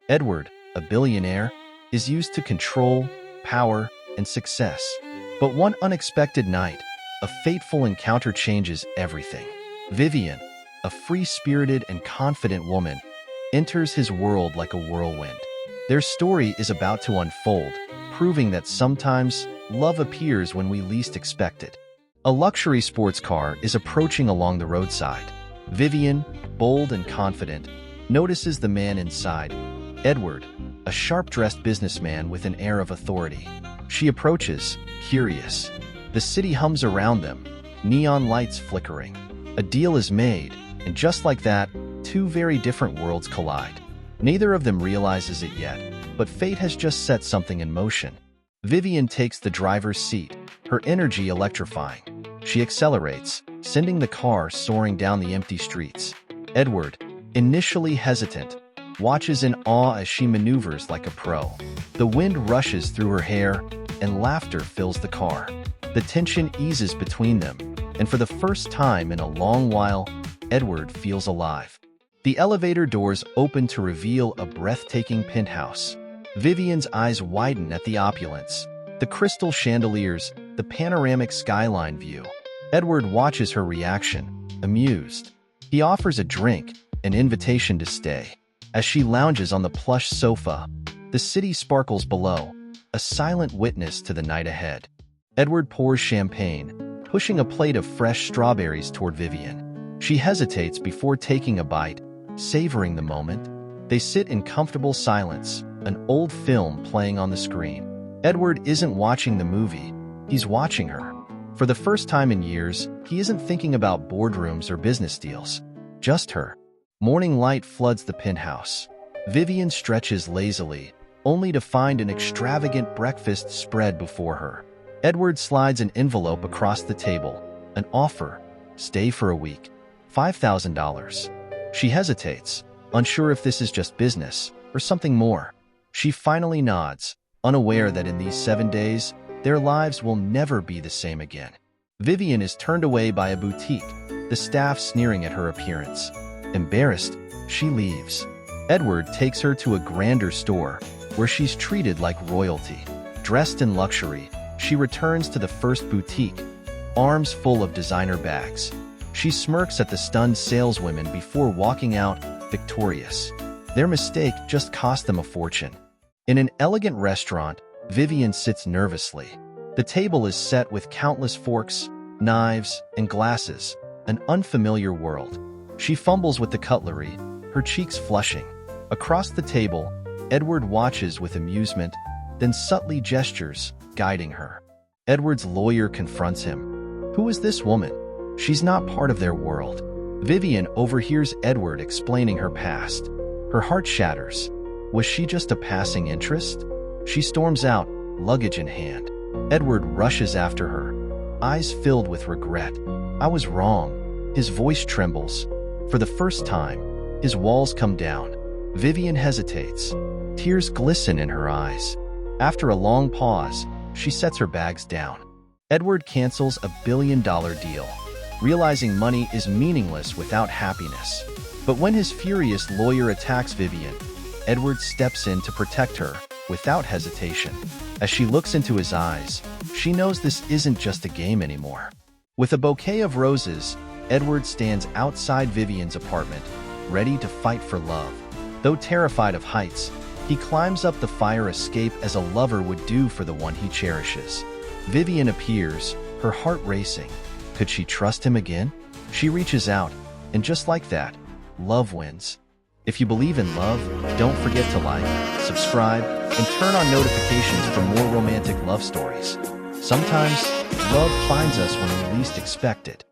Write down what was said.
Edward, a billionaire, is used to control, power, and success. But one unexpected night, a fateful encounter changes everything. Vivian, a free-spirited and confident woman, enters his world like a whirlwind. Their story is about to unfold, proving that sometimes love appears when we least expect it. A luxury sports car is approaching along the roadside. Vivian, bold and confident, notices the man inside, Edward, a sharp-dressed businessman with an air of authority. She approaches, curious. The city hums around them, neon lights flickering. A deal is made, and just like that, two very different worlds collide. Neither of them realizes it yet, but fate has just set something in motion. Vivian takes the driver's seat, her energy electrifying. She accelerates, sending the car soaring down the empty streets. Edward, initially hesitant, watches in awe as she maneuvers like a pro. The wind rushes through her hair, and laughter fills the car. The tension eases between them, and for the first time in a long while, Edward feels alive. The elevator doors open to reveal a breathtaking penthouse. Vivian's eyes widen at the opulence, the crystal chandeliers, the panoramic skyline view. Edward watches her reaction, amused. He offers a drink, an invitation to stay. As she lounges on the plush sofa, the city sparkles below, a silent witness to the night ahead. Edward pours champagne, pushing a plate of fresh strawberries toward Vivian. She hesitates before taking a bite, savoring the moment. They sit in comfortable silence, an old film playing on the screen. Edward isn't watching the movie, he's watching her. For the first time in years, he isn't thinking about boardrooms or business deals. Just her. Morning light floods the penthouse. Vivian stretches lazily, only to find an extravagant breakfast spread before her. Edward slides an envelope across the table. An offer. Stay for a week. $5,000. She hesitates, unsure if this is just business or something more. She finally nods, unaware that in these 7 days, their lives will never be the same again. Vivian is turned away by a boutique, the staff sneering at her appearance. Embarrassed, she leaves. Edward takes her to a grander store, where she's treated like royalty. Dressed in luxury, she returns to the first boutique, arms full of designer bags. She smirks at the stunned saleswomen before walking out, victorious. Their mistake just cost them a fortune. In an elegant restaurant, Vivian sits nervously. The table is set with countless forks, knives, and glasses, an unfamiliar world. She fumbles with the cutlery, her cheeks flushing. Across the table, Edward watches with amusement, then subtly gestures, guiding her. Edward's lawyer confronts him. Who is this woman? She's not part of their world. Vivian overhears Edward explaining her past. Her heart shatters. Was she just a passing interest? She storms out, luggage in hand. Edward rushes after her, eyes filled with regret. I was wrong. His voice trembles. For the first time, his walls come down. Vivian hesitates. Tears glisten in her eyes. After a long pause, she sets her bags down. Edward cancels a billion-dollar deal, realizing money is meaningless without happiness. But when his furious lawyer attacks Vivian, Edward steps in to protect her, without hesitation. As she looks into his eyes, she knows this isn't just a game anymore. With a bouquet of roses, Edward stands outside Vivian's apartment, ready to fight for love. Though terrified of heights, he climbs up the fire escape as a lover would do for the one he cherishes. Vivian appears, her heart racing. Could she trust him again? She reaches out, and just like that, love wins. If you believe in love, don't forget to like, subscribe, and turn on notifications for more romantic love stories. Sometimes, love finds us when we least expect it.